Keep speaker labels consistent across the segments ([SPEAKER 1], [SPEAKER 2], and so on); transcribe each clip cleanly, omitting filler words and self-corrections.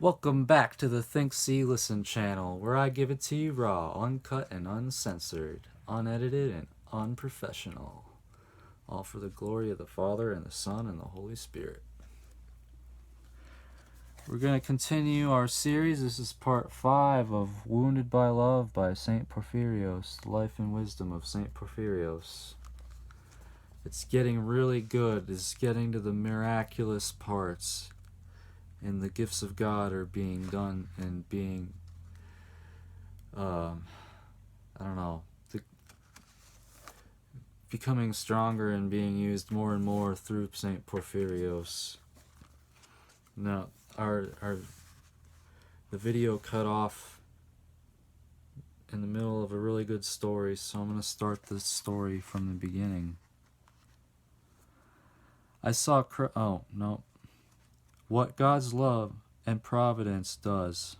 [SPEAKER 1] Welcome back to the Think, See, Listen channel, where I give it to you raw, uncut, and uncensored, unedited, and unprofessional. All for the glory of the Father, and the Son, and the Holy Spirit. We're going to continue our series. This is part 5 of Wounded by Love by Saint Porphyrios, the life and wisdom of Saint Porphyrios. It's getting really good. It's getting to the miraculous parts. And the gifts of God are being done and being, becoming stronger and being used more and more through Saint Porphyrios. Now, the video cut off in the middle of a really good story, so I'm going to start this story from the beginning. What God's love and providence does.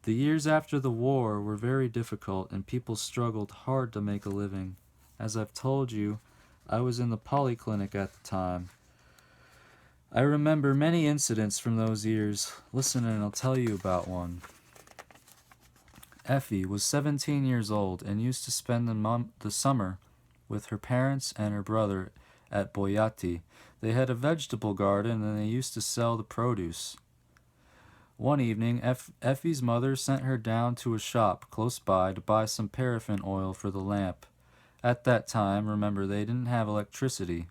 [SPEAKER 1] The years after the war were very difficult and people struggled hard to make a living. As I've told you, I was in the polyclinic at the time. I remember many incidents from those years. Listen and I'll tell you about one. Effie was 17 years old and used to spend the summer with her parents and her brother at Boyati. They had a vegetable garden and they used to sell the produce. One evening, Effie's mother sent her down to a shop close by to buy some paraffin oil for the lamp. At that time, remember, they didn't have electricity.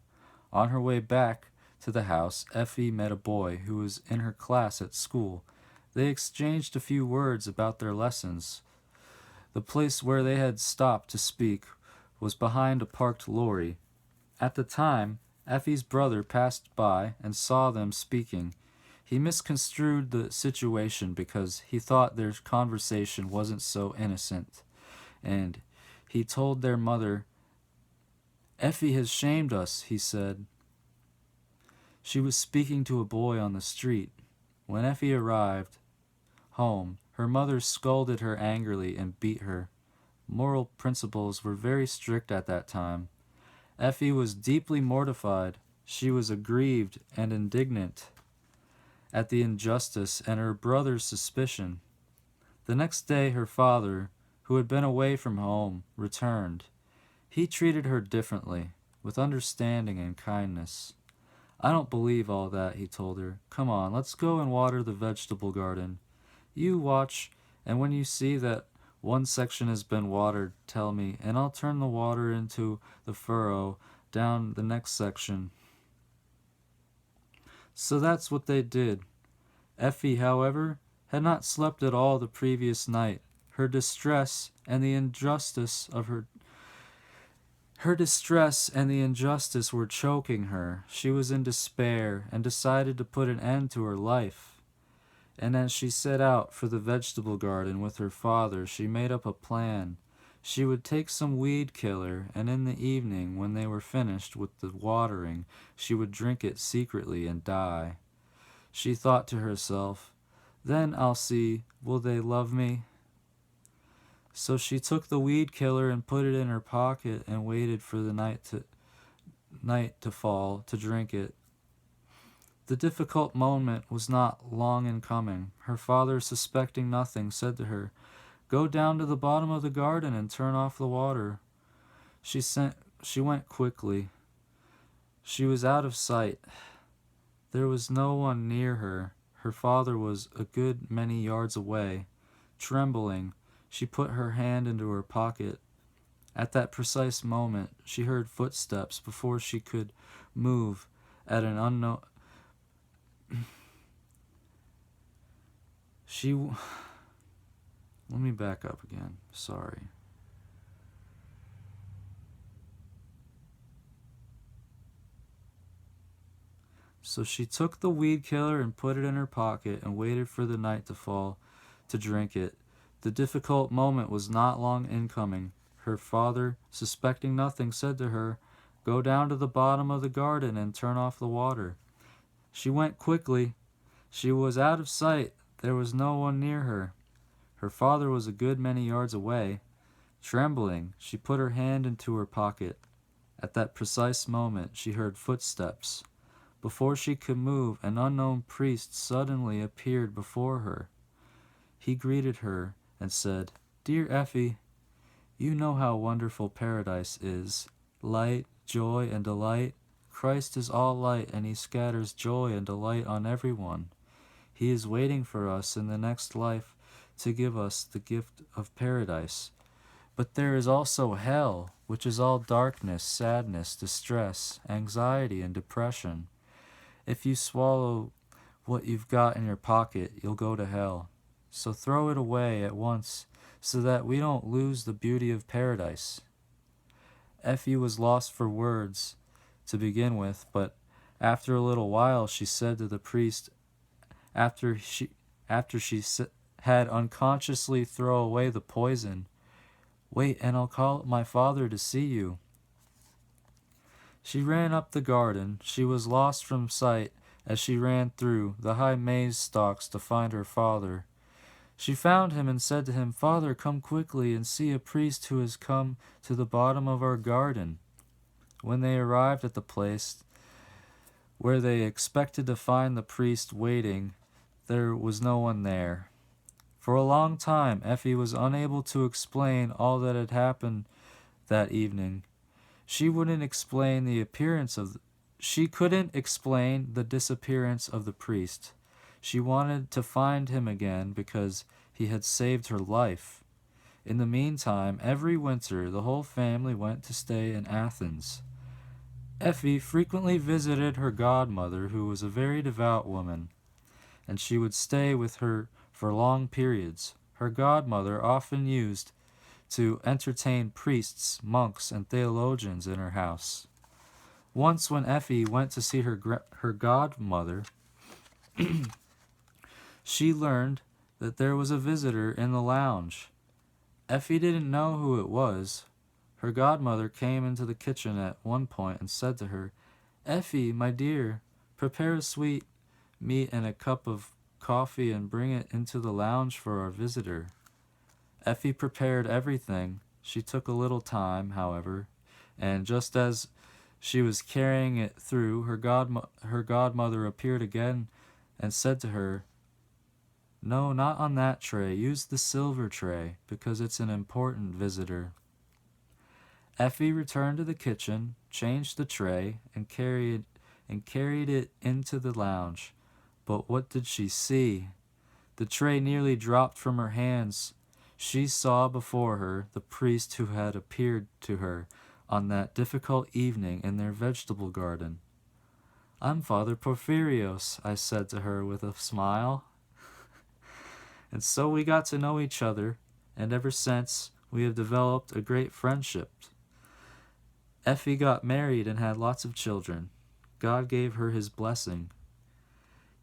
[SPEAKER 1] On her way back to the house, Effie met a boy who was in her class at school. They exchanged a few words about their lessons. The place where they had stopped to speak was behind a parked lorry. At the time, Effie's brother passed by and saw them speaking. He misconstrued the situation because he thought their conversation wasn't so innocent, and he told their mother, "Effie has shamed us," he said. She was speaking to a boy on the street. When Effie arrived home, her mother scolded her angrily and beat her. Moral principles were very strict at that time. Effie was deeply mortified. She was aggrieved and indignant at the injustice and her brother's suspicion. The next day her father, who had been away from home, returned. He treated her differently, with understanding and kindness. "I don't believe all that," he told her. "Come on, let's go and water the vegetable garden. You watch, and when you see that one section has been watered, tell me, and I'll turn the water into the furrow down the next section." So that's what they did. Effie, however, had not slept at all the previous night. Her distress and the injustice were choking her. She was in despair and decided to put an end to her life. And as she set out for the vegetable garden with her father, she made up a plan. She would take some weed killer, and in the evening, when they were finished with the watering, she would drink it secretly and die. She thought to herself, "Then I'll see, will they love me?" So she took the weed killer and put it in her pocket and waited for the night to fall to drink it. The difficult moment was not long in coming. Her father, suspecting nothing, said to her, "Go down to the bottom of the garden and turn off the water." She went quickly. She was out of sight. There was no one near her. Her father was a good many yards away. Trembling, she put her hand into her pocket. At that precise moment, she heard footsteps before she could move at an unknown... Let me back up again. Sorry. So she took the weed killer and put it in her pocket and waited for the night to fall to drink it. The difficult moment was not long in coming. Her father, suspecting nothing, said to her, "Go down to the bottom of the garden and turn off the water." She went quickly. She was out of sight. There was no one near her. Her father was a good many yards away. Trembling, she put her hand into her pocket. At that precise moment, she heard footsteps Before she could move, an unknown priest suddenly appeared before her. He greeted her and said, "Dear Effie, you know how wonderful paradise is. Light, joy, and delight. Christ is all light, and he scatters joy and delight on everyone. He is waiting for us in the next life to give us the gift of paradise. But there is also hell, which is all darkness, sadness, distress, anxiety, and depression. If you swallow what you've got in your pocket, you'll go to hell. So throw it away at once, so that we don't lose the beauty of paradise." Effie was lost for words to begin with, but after a little while she said to the priest, after she had unconsciously thrown away the poison, "Wait, and I'll call my father to see you." She ran up the garden. She was lost from sight as she ran through the high maize stalks to find her father. She found him and said to him, "Father, come quickly and see a priest who has come to the bottom of our garden." When they arrived at the place where they expected to find the priest waiting, there was no one there. For a long time, Effie was unable to explain all that had happened that evening. She couldn't explain the disappearance of the priest. She wanted to find him again because he had saved her life. In the meantime, every winter, the whole family went to stay in Athens. Effie frequently visited her godmother, who was a very devout woman, and she would stay with her for long periods. Her godmother often used to entertain priests, monks, and theologians in her house. Once when Effie went to see her godmother, she learned that there was a visitor in the lounge. Effie didn't know who it was. Her godmother came into the kitchen at one point and said to her, "Effie, my dear, prepare a sweet meat and a cup of coffee and bring it into the lounge for our visitor." Effie prepared everything. She took a little time, however, and just as she was carrying it through, her godmother appeared again and said to her, "No, not on that tray. Use the silver tray, because it's an important visitor." Effie returned to the kitchen, changed the tray, and carried it into the lounge. But what did she see? The tray nearly dropped from her hands. She saw before her the priest who had appeared to her on that difficult evening in their vegetable garden. "I'm Father Porphyrios," I said to her with a smile. And so we got to know each other, and ever since we have developed a great friendship. Effie got married and had lots of children. God gave her his blessing.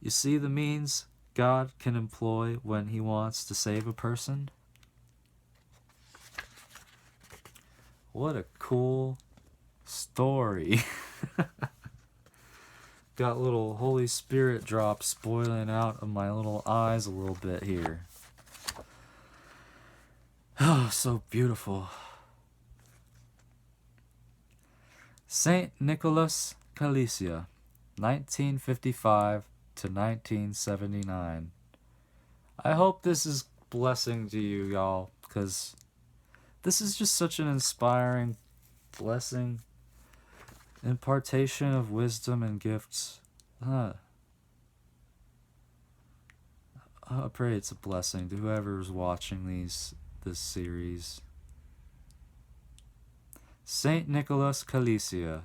[SPEAKER 1] You see the means God can employ when he wants to save a person? What a cool story. Got little Holy Spirit drops spoiling out of my little eyes a little bit here. Oh, so beautiful. Saint Nicholas Calicia, 1955 to 1979. I hope this is blessing to you, y'all, because this is just such an inspiring blessing, impartation of wisdom and gifts. I pray it's a blessing to whoever's watching this series. Saint Nicholas Calicia,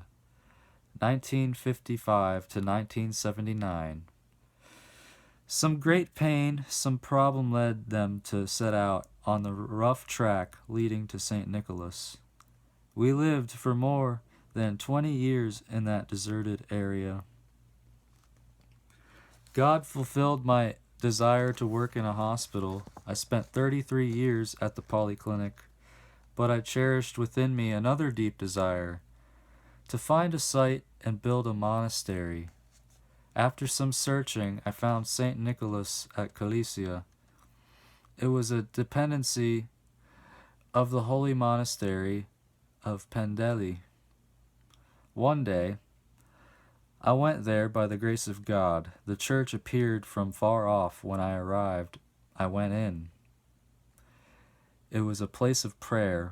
[SPEAKER 1] 1955 to 1979. Some great pain, some problem led them to set out on the rough track leading to St. Nicholas. We lived for more than 20 years in that deserted area. God fulfilled my desire to work in a hospital. I spent 33 years at the polyclinic, but I cherished within me another deep desire, to find a site and build a monastery. After some searching, I found St. Nicholas at Calicia. It was a dependency of the holy monastery of Pendeli. One day, I went there by the grace of God. The church appeared from far off. When I arrived, I went in. It was a place of prayer.